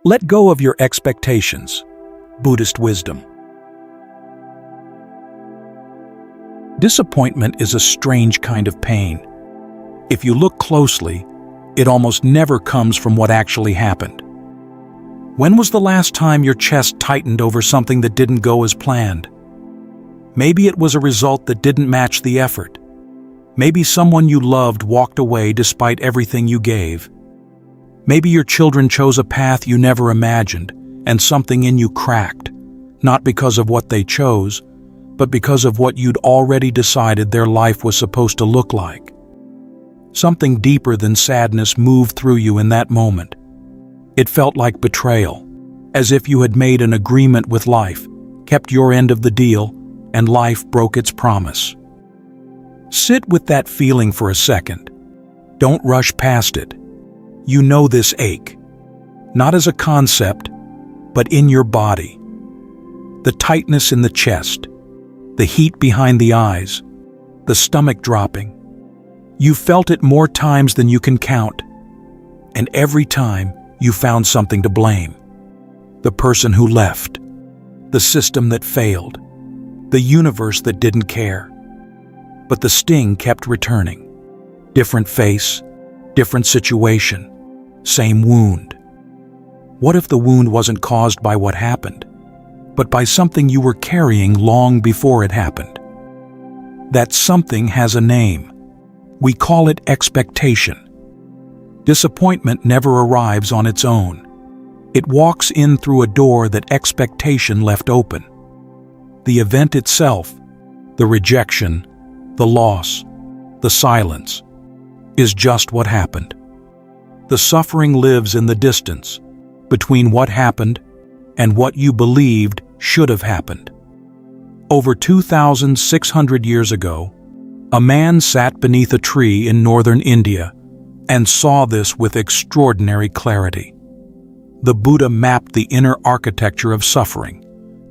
Let go of your expectations. Buddhist wisdom. Disappointment is a strange kind of pain. If you look closely, it almost never comes from what actually happened. When was the last time your chest tightened over something that didn't go as planned? Maybe it was a result that didn't match the effort. Maybe someone you loved walked away despite everything you gave. Maybe your children chose a path you never imagined, and something in you cracked, not because of what they chose, but because of what you'd already decided their life was supposed to look like. Something deeper than sadness moved through you in that moment. It felt like betrayal, as if you had made an agreement with life, kept your end of the deal, and life broke its promise. Sit with that feeling for a second. Don't rush past it. You know this ache, not as a concept, but in your body. The tightness in the chest, the heat behind the eyes, the stomach dropping. You felt it more times than you can count, and every time you found something to blame. The person who left, the system that failed, the universe that didn't care. But the sting kept returning. Different face, different situation, same wound. What if the wound wasn't caused by what happened, but by something you were carrying long before it happened? That something has a name. We call it expectation. Disappointment never arrives on its own. It walks in through a door that expectation left open. The event itself, the rejection, the loss, the silence, is just what happened. The suffering lives in the distance between what happened and what you believed should have happened. Over 2,600 years ago, a man sat beneath a tree in northern India and saw this with extraordinary clarity. The Buddha mapped the inner architecture of suffering,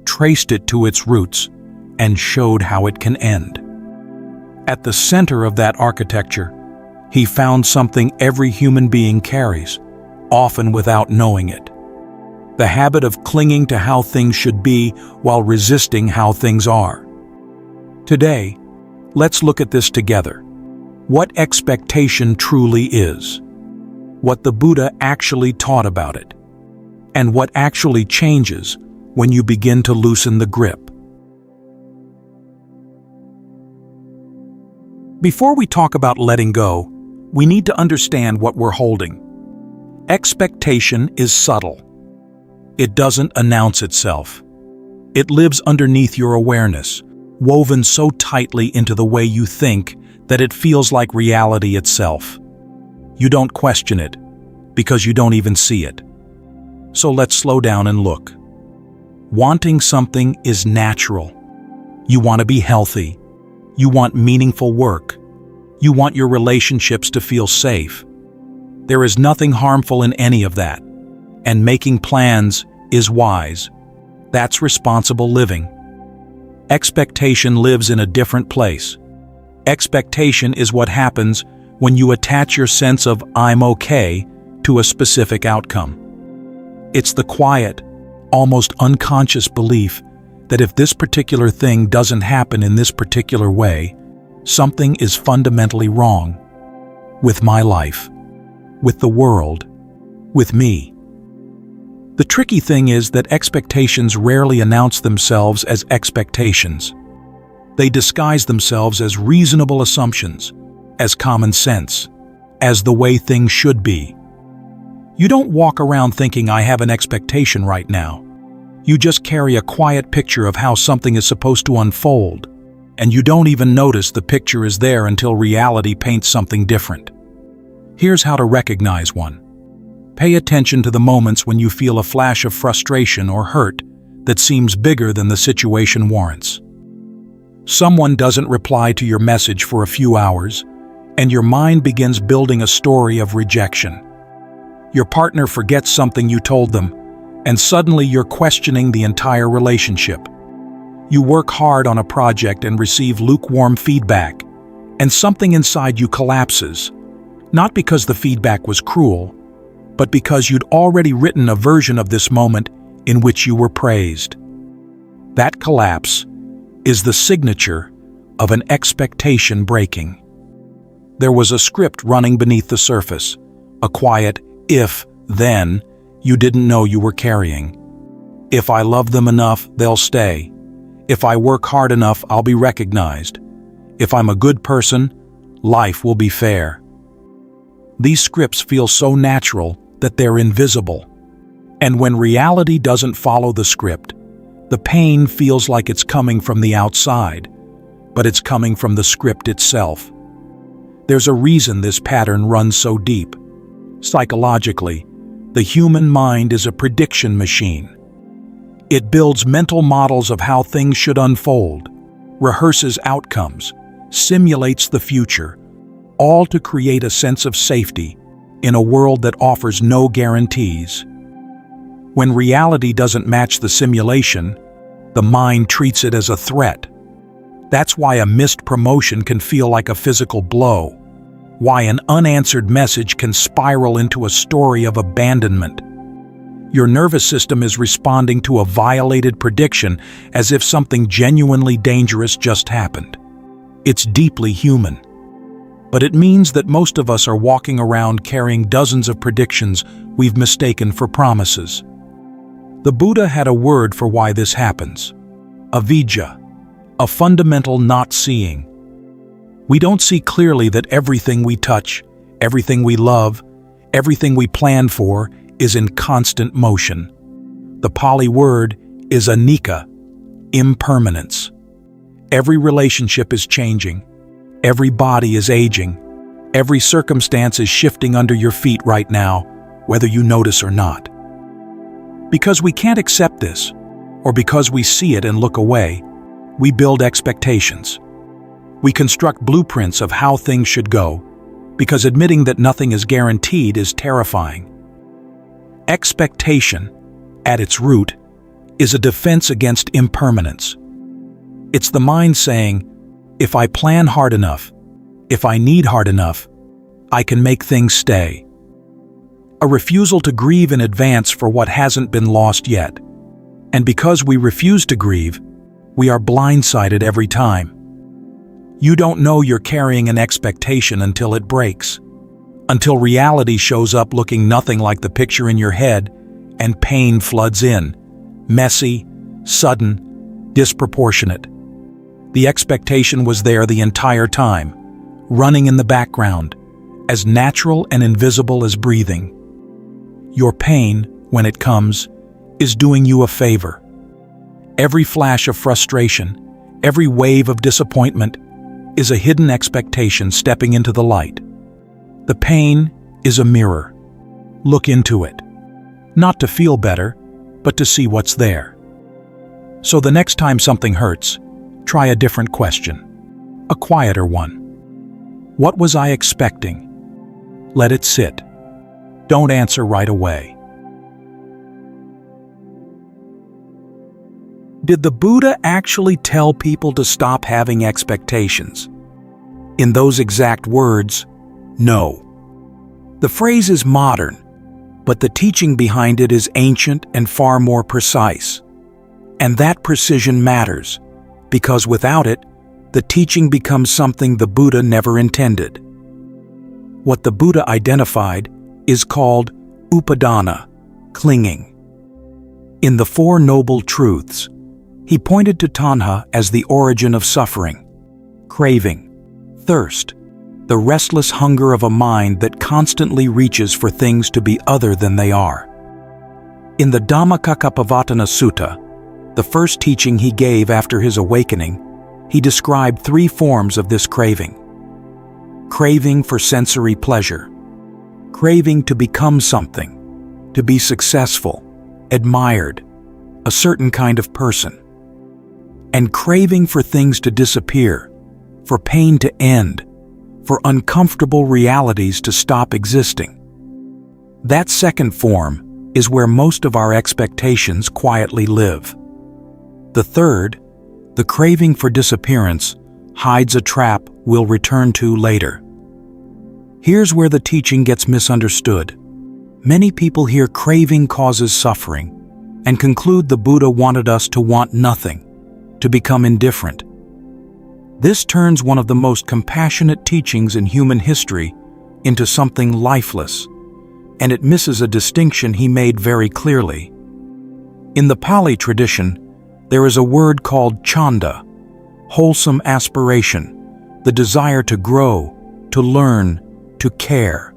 traced it to its roots, and showed how it can end. At the center of that architecture, he found something every human being carries, often without knowing it. The habit of clinging to how things should be while resisting how things are. Today, let's look at this together. What expectation truly is, what the Buddha actually taught about it, and what actually changes when you begin to loosen the grip. Before we talk about letting go, we need to understand what we're holding. Expectation is subtle. It doesn't announce itself. It lives underneath your awareness, woven so tightly into the way you think that it feels like reality itself. You don't question it, because you don't even see it. So let's slow down and look. Wanting something is natural. You want to be healthy. You want meaningful work. You want your relationships to feel safe. There is nothing harmful in any of that. And making plans is wise. That's responsible living. Expectation lives in a different place. Expectation is what happens when you attach your sense of "I'm okay" to a specific outcome. It's the quiet, almost unconscious belief that if this particular thing doesn't happen in this particular way, something is fundamentally wrong with my life, with the world, with me. The tricky thing is that expectations rarely announce themselves as expectations. They disguise themselves as reasonable assumptions, as common sense, as the way things should be. You don't walk around thinking I have an expectation right now. You just carry a quiet picture of how something is supposed to unfold, and you don't even notice the picture is there until reality paints something different. Here's how to recognize one. Pay attention to the moments when you feel a flash of frustration or hurt that seems bigger than the situation warrants. Someone doesn't reply to your message for a few hours, and your mind begins building a story of rejection. Your partner forgets something you told them, and suddenly you're questioning the entire relationship. You work hard on a project and receive lukewarm feedback, and something inside you collapses, not because the feedback was cruel, but because you'd already written a version of this moment in which you were praised. That collapse is the signature of an expectation breaking. There was a script running beneath the surface, a quiet if-then you didn't know you were carrying. If I love them enough, they'll stay. If I work hard enough, I'll be recognized. If I'm a good person, life will be fair. These scripts feel so natural that they're invisible. And when reality doesn't follow the script, the pain feels like it's coming from the outside, but it's coming from the script itself. There's a reason this pattern runs so deep. Psychologically, the human mind is a prediction machine. It builds mental models of how things should unfold, rehearses outcomes, simulates the future, all to create a sense of safety in a world that offers no guarantees. When reality doesn't match the simulation, the mind treats it as a threat. That's why a missed promotion can feel like a physical blow, why an unanswered message can spiral into a story of abandonment. Your nervous system is responding to a violated prediction as if something genuinely dangerous just happened. It's deeply human. But it means that most of us are walking around carrying dozens of predictions we've mistaken for promises. The Buddha had a word for why this happens: avijja, a fundamental not seeing. We don't see clearly that everything we touch, everything we love, everything we plan for is in constant motion. The Pali word is anicca, impermanence. Every relationship is changing. Every body is aging. Every circumstance is shifting under your feet right now, whether you notice or not. Because we can't accept this, or because we see it and look away, we build expectations. We construct blueprints of how things should go, because admitting that nothing is guaranteed is terrifying. Expectation, at its root, is a defense against impermanence. It's the mind saying, if I plan hard enough, if I need hard enough, I can make things stay. A refusal to grieve in advance for what hasn't been lost yet. And because we refuse to grieve, we are blindsided every time. You don't know you're carrying an expectation until it breaks, until reality shows up looking nothing like the picture in your head and pain floods in, messy, sudden, disproportionate. The expectation was there the entire time, running in the background, as natural and invisible as breathing. Your pain, when it comes, is doing you a favor. Every flash of frustration, every wave of disappointment, is a hidden expectation stepping into the light. The pain is a mirror. Look into it. Not to feel better, but to see what's there. So the next time something hurts, try a different question. A quieter one. What was I expecting? Let it sit. Don't answer right away. Did the Buddha actually tell people to stop having expectations? In those exact words, no. The phrase is modern, but the teaching behind it is ancient and far more precise. And that precision matters, because without it, the teaching becomes something the Buddha never intended. What the Buddha identified is called upadana, clinging. In the Four Noble Truths, he pointed to Taṇhā as the origin of suffering, craving, thirst, the restless hunger of a mind that constantly reaches for things to be other than they are. In the Dhammacakkappavattana Sutta, the first teaching he gave after his awakening, he described 3 forms of this craving. Craving for sensory pleasure, craving to become something, to be successful, admired, a certain kind of person, and craving for things to disappear, for pain to end, for uncomfortable realities to stop existing. That second form is where most of our expectations quietly live. The third, the craving for disappearance, hides a trap we'll return to later. Here's where the teaching gets misunderstood. Many people hear craving causes suffering and conclude the Buddha wanted us to want nothing, to become indifferent. This turns one of the most compassionate teachings in human history into something lifeless, and it misses a distinction he made very clearly. In the Pali tradition, there is a word called Chanda, wholesome aspiration, the desire to grow, to learn, to care.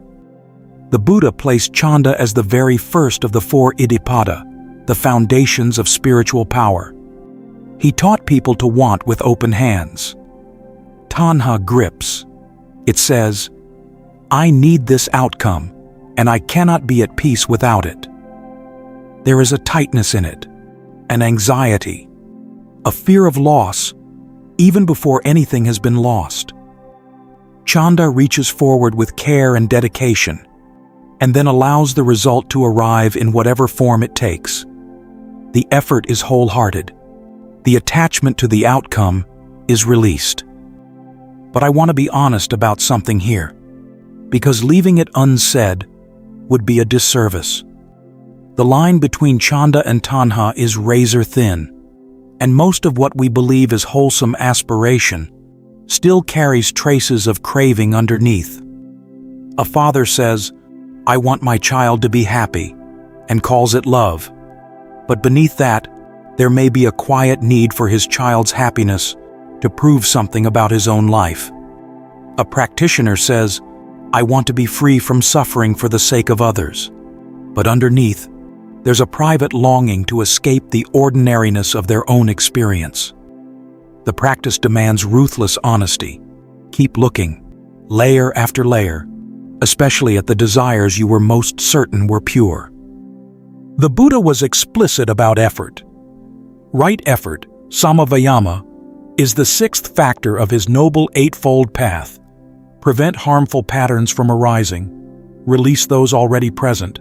The Buddha placed Chanda as the very first of the 4 Iddhipada, the foundations of spiritual power. He taught people to want with open hands. Taṇhā grips. It says, "I need this outcome, and I cannot be at peace without it." There is a tightness in it, an anxiety, a fear of loss, even before anything has been lost. Chanda reaches forward with care and dedication, and then allows the result to arrive in whatever form it takes. The effort is wholehearted. The attachment to the outcome is released. But I want to be honest about something here, because leaving it unsaid would be a disservice. The line between Chanda and Taṇhā is razor thin, and most of what we believe is wholesome aspiration still carries traces of craving underneath. A father says, "I want my child to be happy," and calls it love. But beneath that, there may be a quiet need for his child's happiness to prove something about his own life. A practitioner says, "I want to be free from suffering for the sake of others." But underneath, there's a private longing to escape the ordinariness of their own experience. The practice demands ruthless honesty. Keep looking, layer after layer, especially at the desires you were most certain were pure. The Buddha was explicit about effort. Right effort, samavayama, is the 6th factor of his noble 8-fold path. Prevent harmful patterns from arising, release those already present,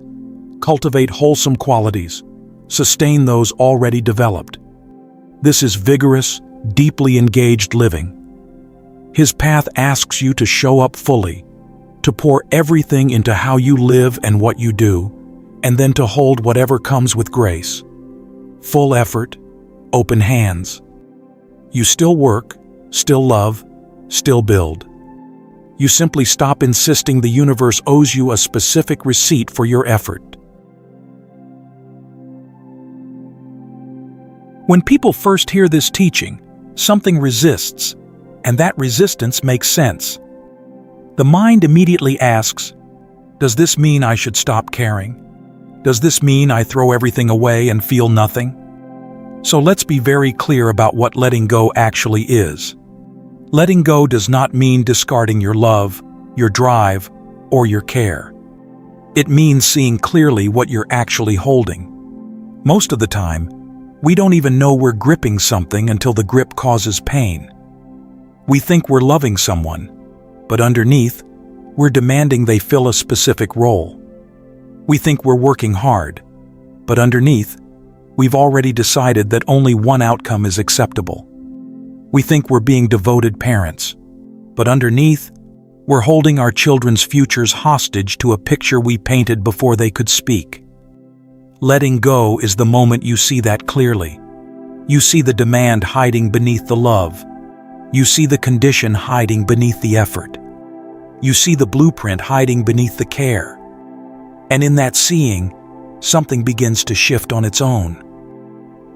cultivate wholesome qualities, sustain those already developed. This is vigorous, deeply engaged living. His path asks you to show up fully, to pour everything into how you live and what you do, and then to hold whatever comes with grace. Full effort, open hands. You still work, still love, still build. You simply stop insisting the universe owes you a specific receipt for your effort. When people first hear this teaching, something resists, and that resistance makes sense. The mind immediately asks, does this mean I should stop caring? Does this mean I throw everything away and feel nothing? So let's be very clear about what letting go actually is. Letting go does not mean discarding your love, your drive, or your care. It means seeing clearly what you're actually holding. Most of the time, we don't even know we're gripping something until the grip causes pain. We think we're loving someone, but underneath, we're demanding they fill a specific role. We think we're working hard, but underneath, we've already decided that only one outcome is acceptable. We think we're being devoted parents, but underneath, we're holding our children's futures hostage to a picture we painted before they could speak. Letting go is the moment you see that clearly. You see the demand hiding beneath the love. You see the condition hiding beneath the effort. You see the blueprint hiding beneath the care. And in that seeing, something begins to shift on its own.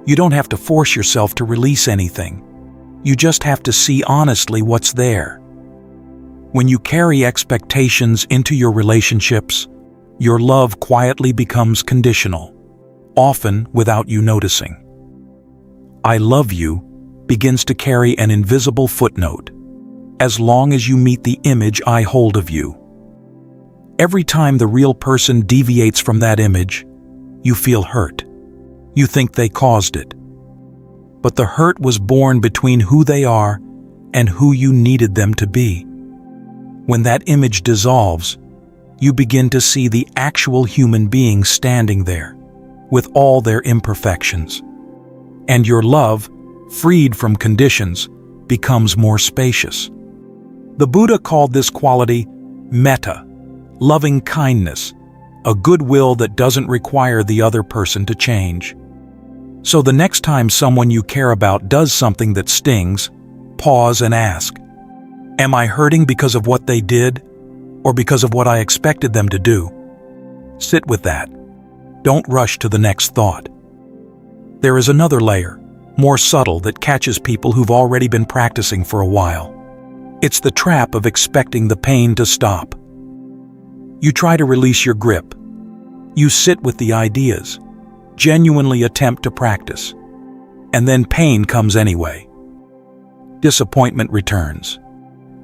You don't have to force yourself to release anything. You just have to see honestly what's there. When you carry expectations into your relationships, your love quietly becomes conditional, often without you noticing. "I love you" begins to carry an invisible footnote. As long as you meet the image I hold of you. Every time the real person deviates from that image, you feel hurt. You think they caused it. But the hurt was born between who they are and who you needed them to be. When that image dissolves, you begin to see the actual human being standing there, with all their imperfections. And your love, freed from conditions, becomes more spacious. The Buddha called this quality metta, loving kindness, a goodwill that doesn't require the other person to change. So the next time someone you care about does something that stings, pause and ask, am I hurting because of what they did, or because of what I expected them to do? Sit with that. Don't rush to the next thought. There is another layer, more subtle, that catches people who've already been practicing for a while. It's the trap of expecting the pain to stop. You try to release your grip. You sit with the ideas, genuinely attempt to practice, and then pain comes anyway. Disappointment returns.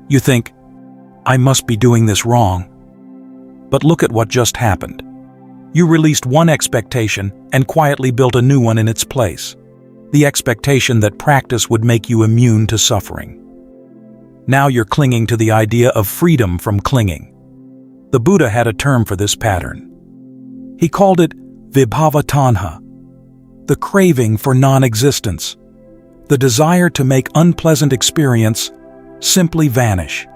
You think, I must be doing this wrong. But look at what just happened. You released one expectation and quietly built a new one in its place. The expectation that practice would make you immune to suffering. Now you're clinging to the idea of freedom from clinging. The Buddha had a term for this pattern. He called it vibhava Taṇhā, the craving for non-existence, the desire to make unpleasant experience simply vanish.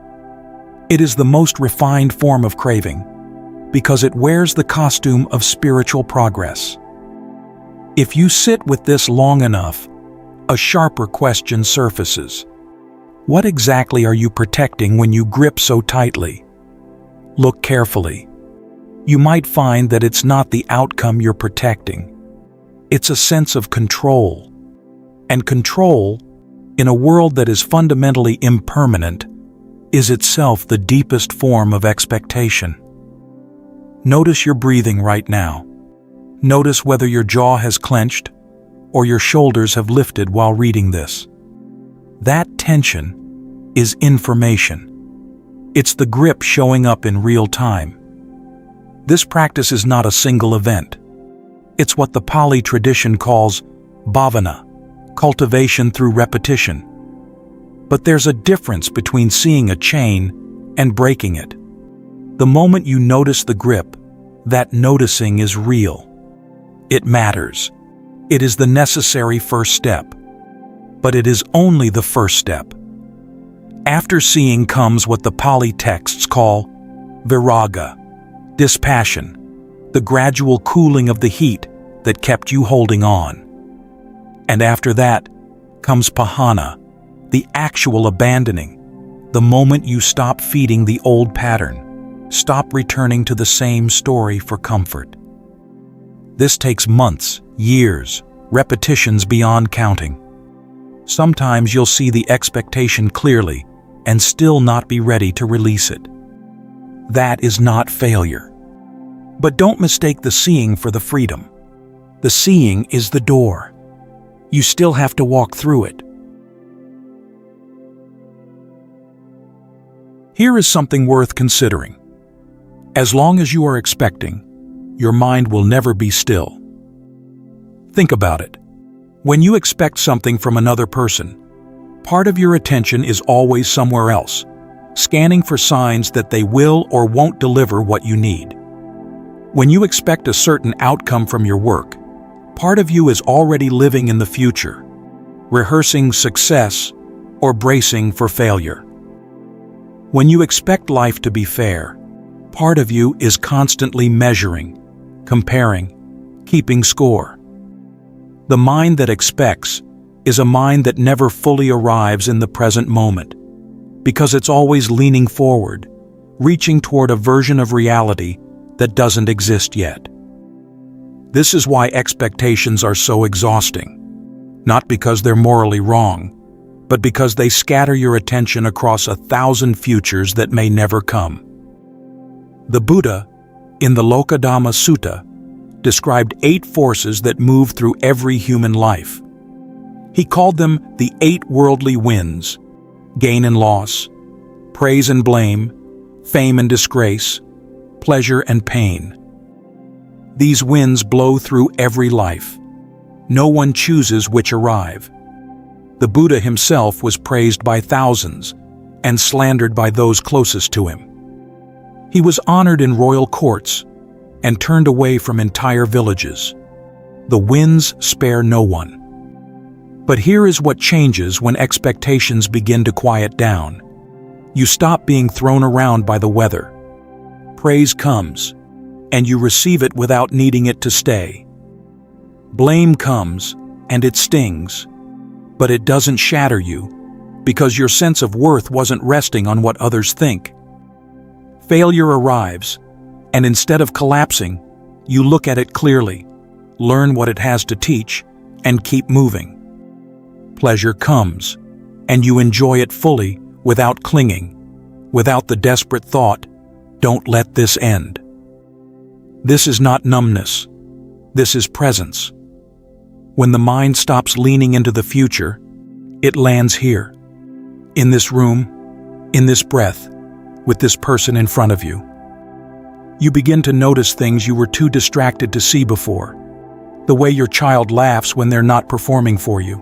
It is the most refined form of craving, because it wears the costume of spiritual progress. If you sit with this long enough, a sharper question surfaces. What exactly are you protecting when you grip so tightly? Look carefully. You might find that it's not the outcome you're protecting. It's a sense of control. And control, in a world that is fundamentally impermanent, is itself the deepest form of expectation. Notice your breathing right now. Notice whether your jaw has clenched or your shoulders have lifted while reading this. That tension is information. It's the grip showing up in real time. This practice is not a single event. It's what the Pali tradition calls bhavana, cultivation through repetition. But there's a difference between seeing a chain and breaking it. The moment you notice the grip, that noticing is real. It matters. It is the necessary first step. But it is only the first step. After seeing comes what the Pali texts call viraga, dispassion, the gradual cooling of the heat that kept you holding on. And after that comes pahana, the actual abandoning, the moment you stop feeding the old pattern, stop returning to the same story for comfort. This takes months, years, repetitions beyond counting. Sometimes you'll see the expectation clearly and still not be ready to release it. That is not failure. But don't mistake the seeing for the freedom. The seeing is the door. You still have to walk through it. Here is something worth considering. As long as you are expecting, your mind will never be still. Think about it. When you expect something from another person, part of your attention is always somewhere else, scanning for signs that they will or won't deliver what you need. When you expect a certain outcome from your work, part of you is already living in the future, rehearsing success or bracing for failure. When you expect life to be fair, part of you is constantly measuring, comparing, keeping score. The mind that expects is a mind that never fully arrives in the present moment, because it's always leaning forward, reaching toward a version of reality that doesn't exist yet. This is why expectations are so exhausting, not because they're morally wrong, but because they scatter your attention across 1,000 futures that may never come. The Buddha, in the Lokadhamma Sutta, described 8 forces that move through every human life. He called them the 8 worldly winds: gain and loss, praise and blame, fame and disgrace, pleasure and pain. These winds blow through every life. No one chooses which arrive. The Buddha himself was praised by thousands and slandered by those closest to him. He was honored in royal courts and turned away from entire villages. The winds spare no one. But here is what changes when expectations begin to quiet down. You stop being thrown around by the weather. Praise comes. and you receive it without needing it to stay. Blame comes, and it stings, but it doesn't shatter you, because your sense of worth wasn't resting on what others think. Failure arrives, and instead of collapsing, you look at it clearly, learn what it has to teach, and keep moving. Pleasure comes, and you enjoy it fully without clinging, without the desperate thought, "Don't let this end." This is not numbness. This is presence. When the mind stops leaning into the future, it lands here, in this room, in this breath, with this person in front of you. You begin to notice things you were too distracted to see before. The way your child laughs when they're not performing for you.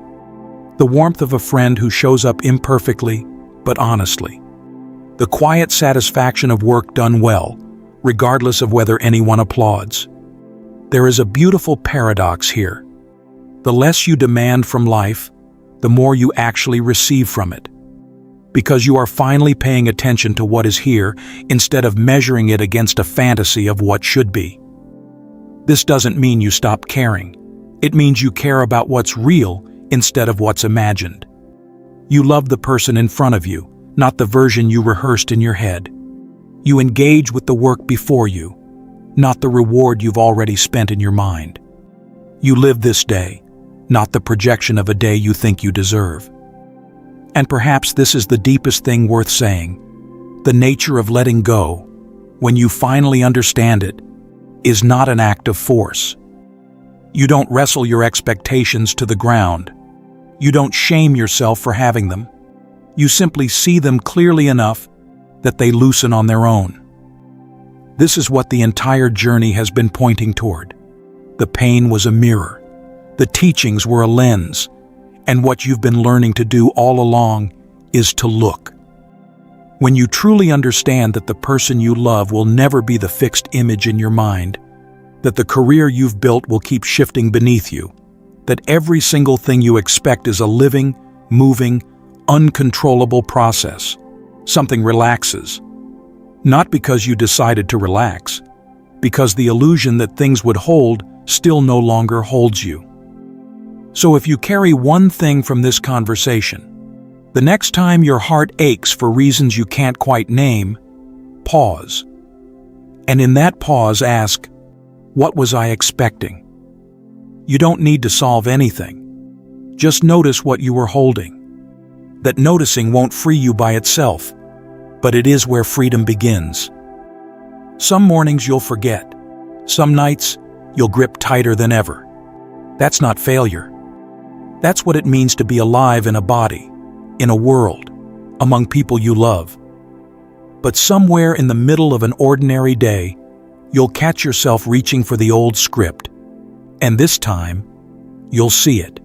The warmth of a friend who shows up imperfectly, but honestly. The quiet satisfaction of work done well, regardless of whether anyone applauds. There is a beautiful paradox here. The less you demand from life, the more you actually receive from it. Because you are finally paying attention to what is here instead of measuring it against a fantasy of what should be. This doesn't mean you stop caring. It means you care about what's real instead of what's imagined. You love the person in front of you, not the version you rehearsed in your head. You engage with the work before you, not the reward you've already spent in your mind. You live this day, not the projection of a day you think you deserve. And perhaps this is the deepest thing worth saying. The nature of letting go, when you finally understand it, is not an act of force. You don't wrestle your expectations to the ground. You don't shame yourself for having them. You simply see them clearly enough that they loosen on their own. This is what the entire journey has been pointing toward. The pain was a mirror. The teachings were a lens. And what you've been learning to do all along is to look. When you truly understand that the person you love will never be the fixed image in your mind, that the career you've built will keep shifting beneath you, that every single thing you expect is a living, moving, uncontrollable process, something relaxes. Not because you decided to relax, because the illusion that things would hold still no longer holds you. So if you carry one thing from this conversation, the next time your heart aches for reasons you can't quite name, pause. And in that pause ask, what was I expecting? You don't need to solve anything. Just notice what you were holding. That noticing won't free you by itself, but it is where freedom begins. Some mornings you'll forget. Some nights you'll grip tighter than ever. That's not failure. That's what it means to be alive in a body, in a world, among people you love. But somewhere in the middle of an ordinary day, you'll catch yourself reaching for the old script. And this time, you'll see it.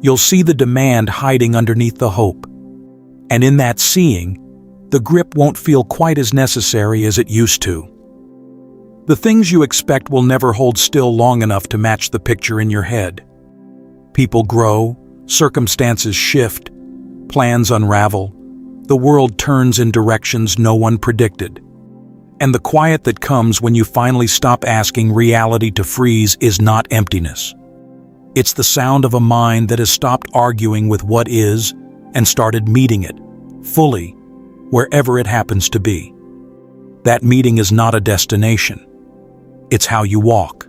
You'll see the demand hiding underneath the hope. And in that seeing, the grip won't feel quite as necessary as it used to. The things you expect will never hold still long enough to match the picture in your head. People grow, circumstances shift, plans unravel, the world turns in directions no one predicted. And the quiet that comes when you finally stop asking reality to freeze is not emptiness. It's the sound of a mind that has stopped arguing with what is and started meeting it, fully, wherever it happens to be. That meeting is not a destination. It's how you walk.